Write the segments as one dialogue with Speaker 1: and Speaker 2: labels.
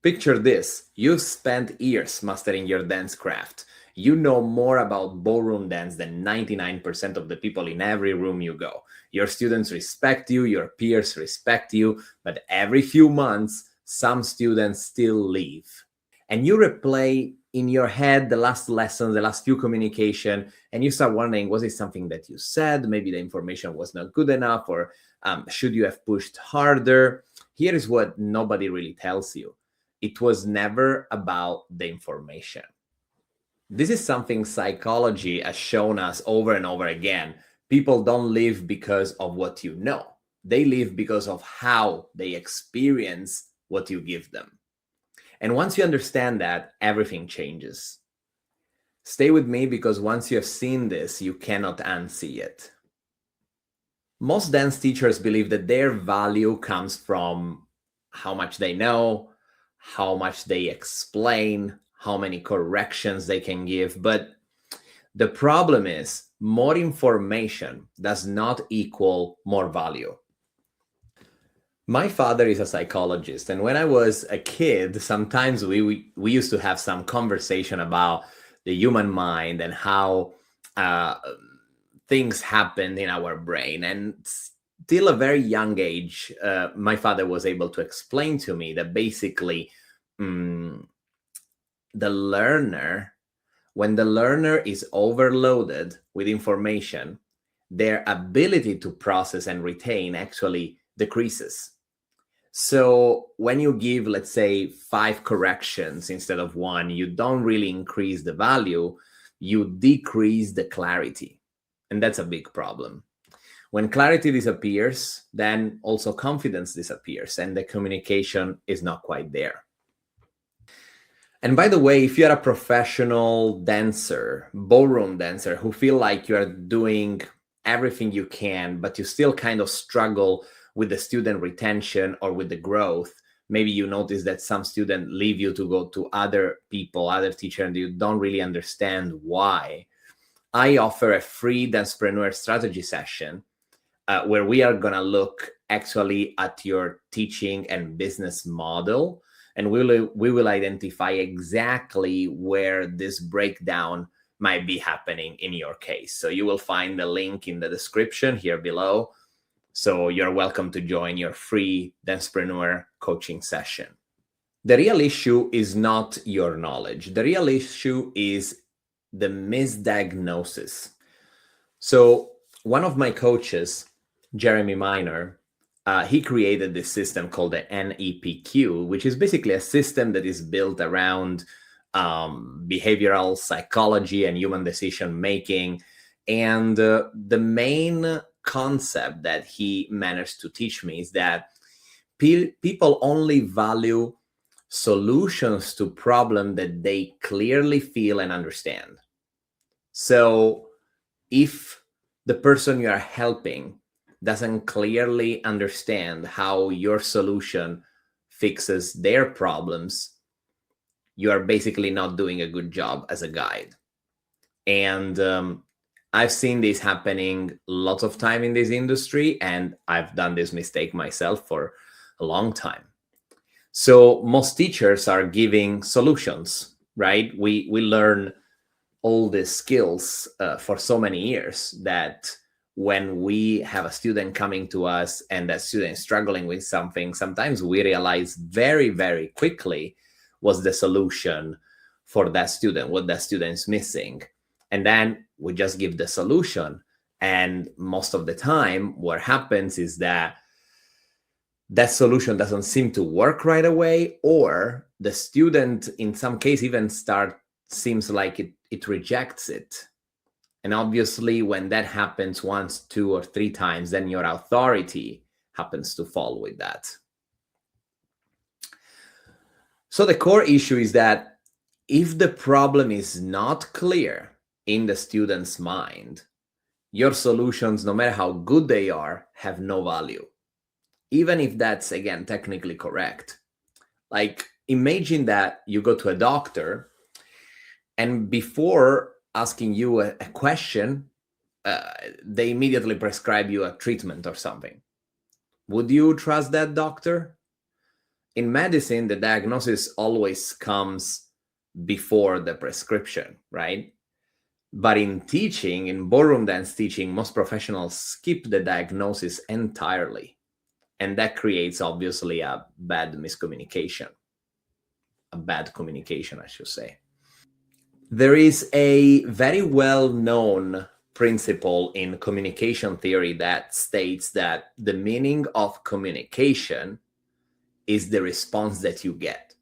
Speaker 1: Picture this. You've spent years mastering your dance craft. You know more about ballroom dance than 99% of the people in every room you go. Your students respect you, your peers respect you, but every few months, some students still leave. And you replay in your head the last lesson, the last few communication, and you start wondering, was it something that you said? Maybe the information was not good enough, or should you have pushed harder? Here is what nobody really tells you. It was never about the information. This is something psychology has shown us over and over again. People don't live because of what you know. They live because of how they experience what you give them. And once you understand that, everything changes. Stay with me, because once you have seen this, you cannot unsee it. Most dance teachers believe that their value comes from how much they know, how much they explain, how many corrections they can give. But the problem is, more information does not equal more value. My father is a psychologist, and when I was a kid, sometimes we used to have some conversation about the human mind and how things happen in our brain. And till a very young age, my father was able to explain to me that basically the learner, when the learner is overloaded with information, their ability to process and retain actually decreases. So when you give, let's say, 5 corrections instead of 1, you don't really increase the value, you decrease the clarity. And that's a big problem. When clarity disappears, then also confidence disappears, and the communication is not quite there. And by the way, if you're a professional dancer, ballroom dancer, who feel like you are doing everything you can, but you still kind of struggle with the student retention or with the growth, maybe you notice that some students leave you to go to other people, other teachers, and you don't really understand why, I offer a free Dancepreneur strategy session where we are going to look actually at your teaching and business model, and we will identify exactly where this breakdown might be happening in your case. So you will find the link in the description here below. So you're welcome to join your free Dancepreneur coaching session. The real issue is not your knowledge. The real issue is the misdiagnosis. So one of my coaches, Jeremy Minor, he created this system called the NEPQ, which is basically a system that is built around behavioral psychology and human decision making. And the main concept that he managed to teach me is that people only value solutions to problems that they clearly feel and understand. So if the person you are helping doesn't clearly understand how your solution fixes their problems, you are basically not doing a good job as a guide. And I've seen this happening lots of time in this industry, and I've done this mistake myself for a long time. So most teachers are giving solutions, right? We learn all these skills for so many years that when we have a student coming to us and that student is struggling with something, sometimes we realize very, very quickly what's the solution for that student, what that student is missing. And then we just give the solution. And most of the time, what happens is that that solution doesn't seem to work right away, or the student, in some case, even seems like it rejects it. And obviously, when that happens once, 2 or 3 times, then your authority happens to fall with that. So the core issue is that if the problem is not clear in the student's mind, your solutions, no matter how good they are, have no value. Even if that's, again, technically correct. Like, imagine that you go to a doctor, and before asking you a question, they immediately prescribe you a treatment or something. Would you trust that doctor? in medicine, the diagnosis always comes before the prescription, right? But in teaching, in ballroom dance teaching, most professionals skip the diagnosis entirely. And that creates, obviously, a bad miscommunication, a bad communication, I should say. There is a very well-known principle in communication theory that states that the meaning of communication is the response that you get.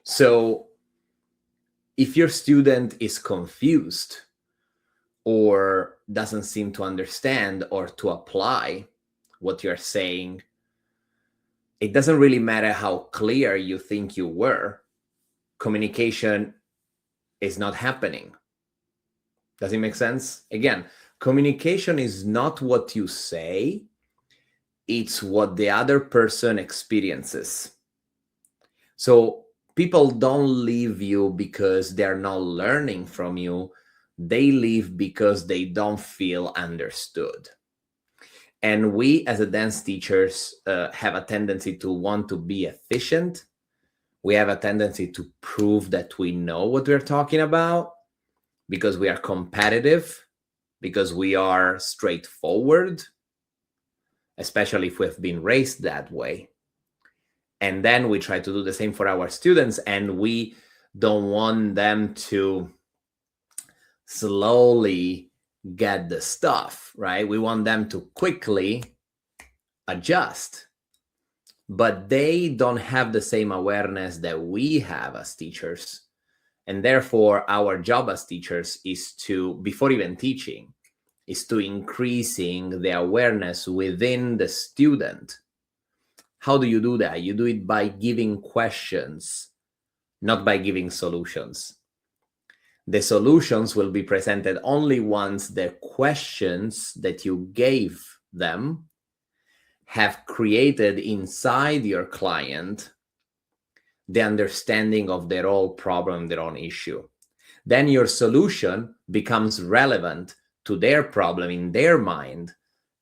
Speaker 1: So if your student is confused or doesn't seem to understand or to apply what you're saying, it doesn't really matter how clear you think you were. Communication is not happening. Does it make sense? Again, communication is not what you say, it's what the other person experiences. So people don't leave you because they're not learning from you. They leave because they don't feel understood. And we as a dance teachers have a tendency to want to be efficient. We have a tendency to prove that we know what we're talking about because we are competitive, because we are straightforward, especially if we've been raised that way. And then we try to do the same for our students, and we don't want them to slowly get the stuff, right? We want them to quickly adjust, but they don't have the same awareness that we have as teachers. And therefore, our job as teachers is to, before even teaching, is to increasing the awareness within the student. How do you do that? You do it by giving questions, not by giving solutions. The solutions will be presented only once the questions that you gave them have created inside your client the understanding of their own problem, their own issue. Then your solution becomes relevant to their problem in their mind,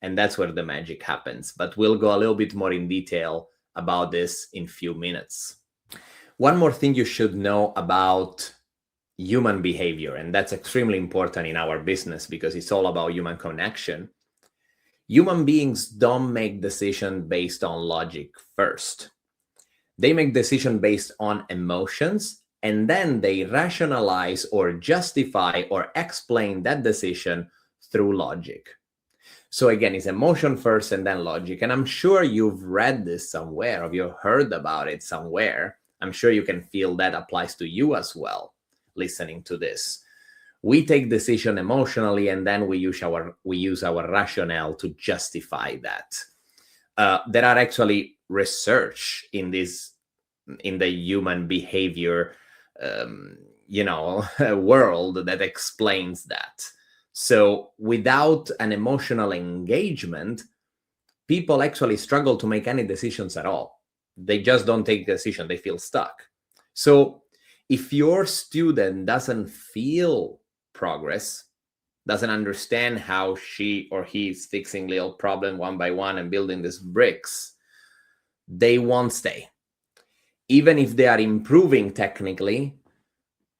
Speaker 1: and that's where the magic happens. But we'll go a little bit more in detail about this in a few minutes. One more thing you should know about human behavior, and that's extremely important in our business because it's all about human connection. Human beings don't make decisions based on logic first. They make decisions based on emotions, and then they rationalize or justify or explain that decision through logic. So again, it's emotion first and then logic. And I'm sure you've read this somewhere, or you've heard about it somewhere. I'm sure you can feel that applies to you as well, listening to this. We take decision emotionally, and then we use our rationale to justify that. There are actually research in the human behavior world that explains that. So without an emotional engagement, people actually struggle to make any decisions at all. They just don't take decision. They feel stuck. So if your student doesn't feel progress, doesn't understand how she or he is fixing little problem one by one and building these bricks, they won't stay. Even if they are improving technically,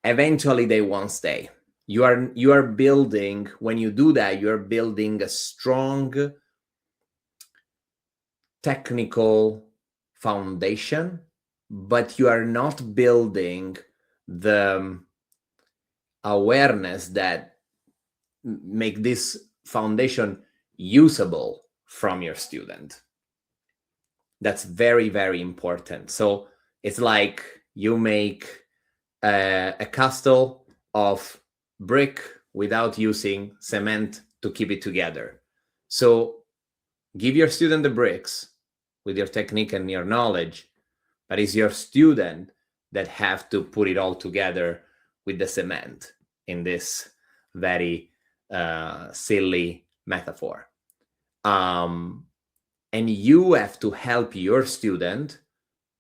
Speaker 1: eventually they won't stay. You are building, when you do that, you're building a strong technical foundation, but you are not building the awareness that make this foundation usable from your student. That's very, very important. So it's like you make a castle of brick without using cement to keep it together. So give your student the bricks with your technique and your knowledge, but it's your student that have to put it all together with the cement in this very silly metaphor. And you have to help your student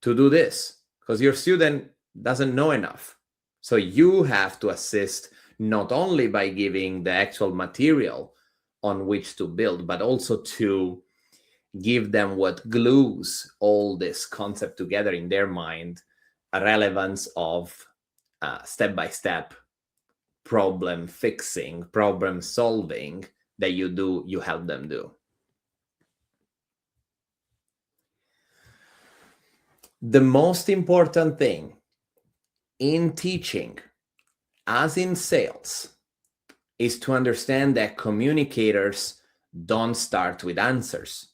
Speaker 1: to do this because your student doesn't know enough. So you have to assist not only by giving the actual material on which to build, but also to give them what glues all this concept together in their mind, a relevance of step-by-step problem fixing, problem solving that you help them do. The most important thing in teaching, as in sales, is to understand that communicators don't start with answers.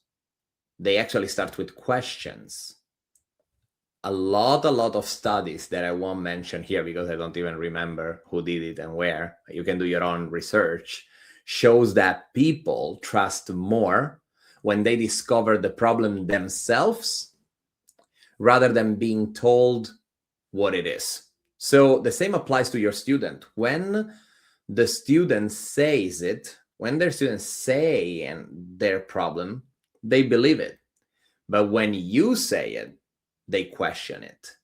Speaker 1: They actually start with questions. A lot of studies that I won't mention here because I don't even remember who did it and where, you can do your own research, shows that people trust more when they discover the problem themselves rather than being told what it is. So the same applies to your student. When the student says it, when their students say their problem, they believe it. But when you say it, they question it.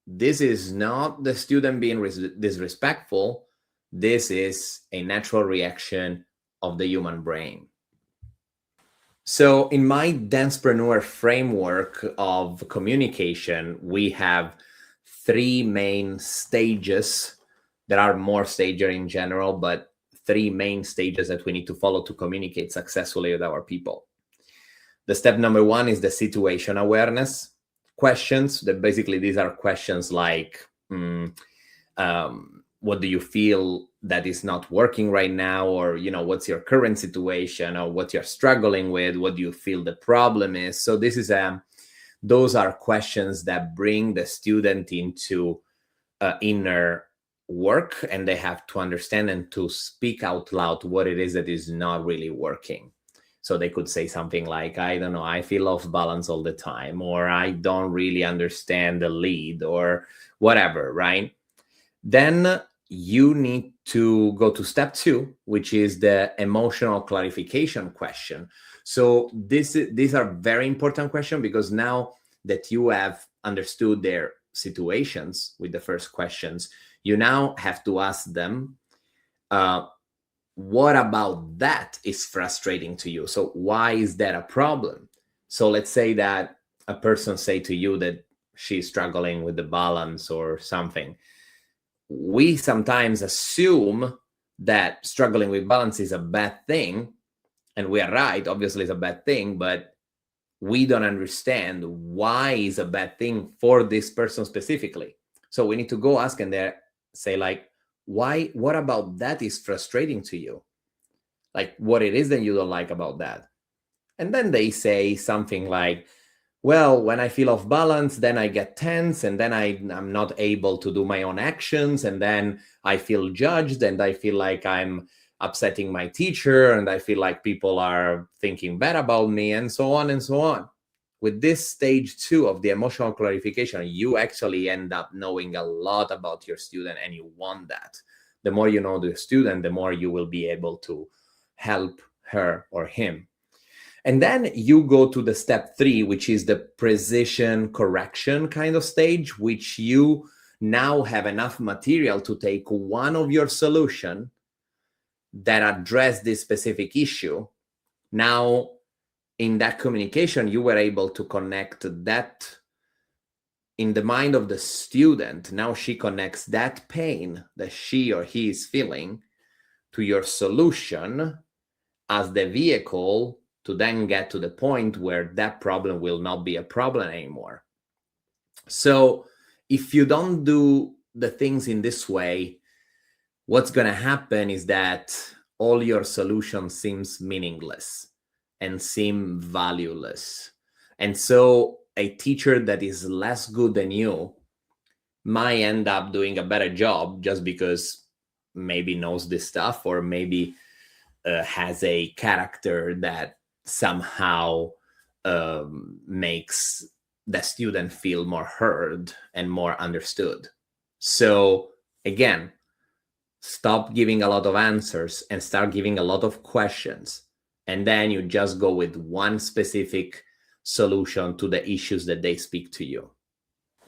Speaker 1: This is not the student being disrespectful. This is a natural reaction of the human brain. So in my Dancepreneur framework of communication, we have 3 main stages. There are more stages in general, but 3 main stages that we need to follow to communicate successfully with our people. The step number 1 is the situation awareness questions. That basically these are questions like, what do you feel that is not working right now? Or, what's your current situation, or what you're struggling with? What do you feel the problem is? So this is those are questions that bring the student into inner work, and they have to understand and to speak out loud what it is that is not really working. So they could say something like, I don't know, I feel off balance all the time, or I don't really understand the lead, or whatever, right? Then you need to go to step 2, which is the emotional clarification question. So these are very important questions, because now that you have understood their situations with the first questions, you now have to ask them, what about that is frustrating to you? So why is that a problem? So let's say that a person say to you that she's struggling with the balance or something. We sometimes assume that struggling with balance is a bad thing, and we are right, obviously it's a bad thing, but we don't understand why it's a bad thing for this person specifically. So we need to go ask and say like, what about that is frustrating to you? Like what it is that you don't like about that. And then they say something like, well, when I feel off balance, then I get tense, and then I'm not able to do my own actions, and then I feel judged, and I feel like I'm upsetting my teacher, and I feel like people are thinking bad about me, and so on and so on. With this stage 2 of the emotional clarification, you actually end up knowing a lot about your student, and you want that. The more you know the student, the more you will be able to help her or him. And then you go to the step 3, which is the precision correction kind of stage, which you now have enough material to take one of your solution that address this specific issue. Now, in that communication, you were able to connect that in the mind of the student. Now she connects that pain that she or he is feeling to your solution as the vehicle to then get to the point where that problem will not be a problem anymore. So if you don't do the things in this way, what's going to happen is that all your solutions seems meaningless and seem valueless. And so a teacher that is less good than you might end up doing a better job just because maybe knows this stuff, or maybe has a character that somehow makes the student feel more heard and more understood. So again, stop giving a lot of answers and start giving a lot of questions. And then you just go with one specific solution to the issues that they speak to you.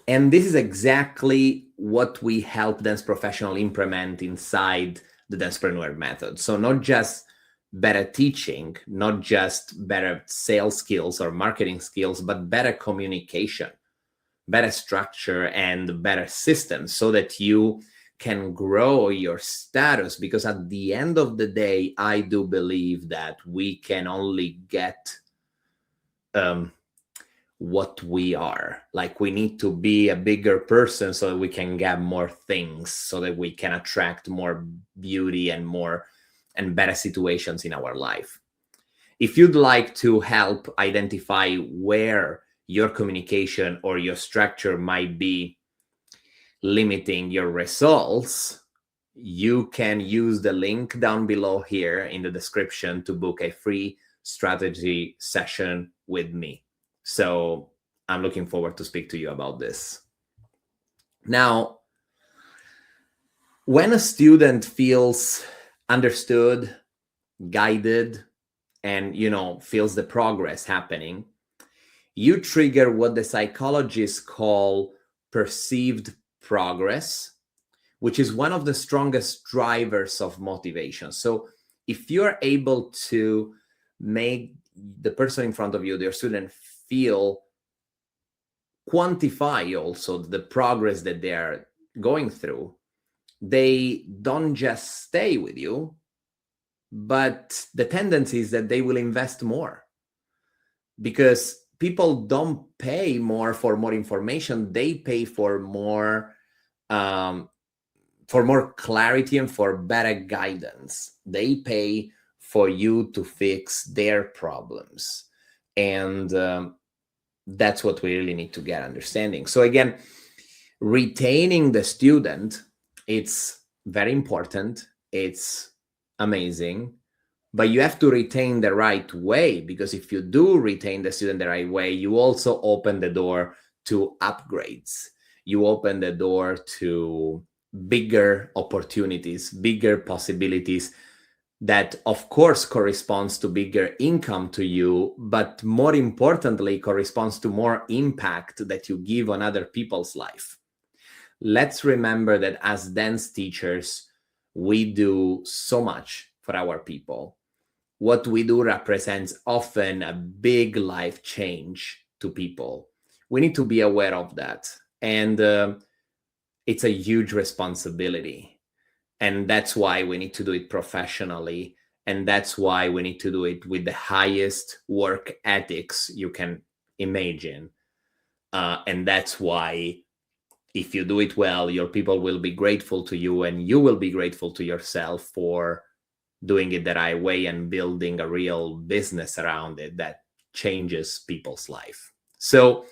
Speaker 1: And this is exactly what we help dance professionals implement inside the Dancepreneur method. So not just better teaching, not just better sales skills or marketing skills, but better communication, better structure, and better systems so that you can grow your status. Because at the end of the day, I do believe that we can only get what we are. Like, we need to be a bigger person so that we can get more things, so that we can attract more beauty and more and better situations in our life. If you'd like to help identify where your communication or your structure might be limiting your results, you can use the link down below here in the description to book a free strategy session with me. So I'm looking forward to speak to you about this. Now, when a student feels understood, guided, and feels the progress happening, you trigger what the psychologists call perceived progress, which is one of the strongest drivers of motivation. So if you're able to make the person in front of you, your student, quantify also the progress that they are going through, they don't just stay with you, but the tendency is that they will invest more, because people don't pay more for more information. They pay for more clarity and for better guidance. They pay for you to fix their problems. And that's what we really need to get understanding. So again, retaining the student, it's very important. It's amazing, but you have to retain the right way, because if you do retain the student the right way, you also open the door to upgrades. You open the door to bigger opportunities, bigger possibilities, that of course corresponds to bigger income to you, but more importantly corresponds to more impact that you give on other people's life. Let's remember that as dance teachers, we do so much for our people. What we do represents often a big life change to people. We need to be aware of that. And it's a huge responsibility. And that's why we need to do it professionally. And that's why we need to do it with the highest work ethics you can imagine. And that's why, if you do it well, your people will be grateful to you, and you will be grateful to yourself for doing it the right way and building a real business around it that changes people's life. So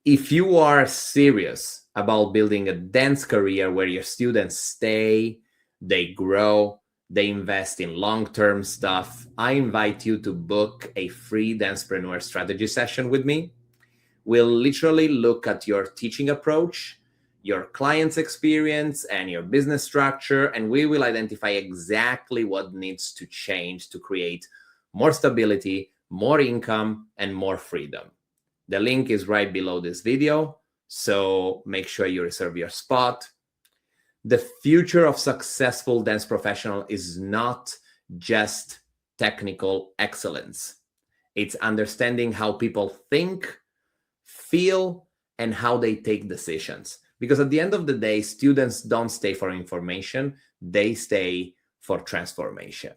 Speaker 1: if you are serious about building a dance career where your students stay, they grow, they invest in long-term stuff, I invite you to book a free Dancepreneur strategy session with me. We'll literally look at your teaching approach, your client's experience, and your business structure, and we will identify exactly what needs to change to create more stability, more income, and more freedom. The link is right below this video, so make sure you reserve your spot. The future of successful dance professional is not just technical excellence. It's understanding how people think, feel, and how they take decisions. Because at the end of the day, students don't stay for information, they stay for transformation.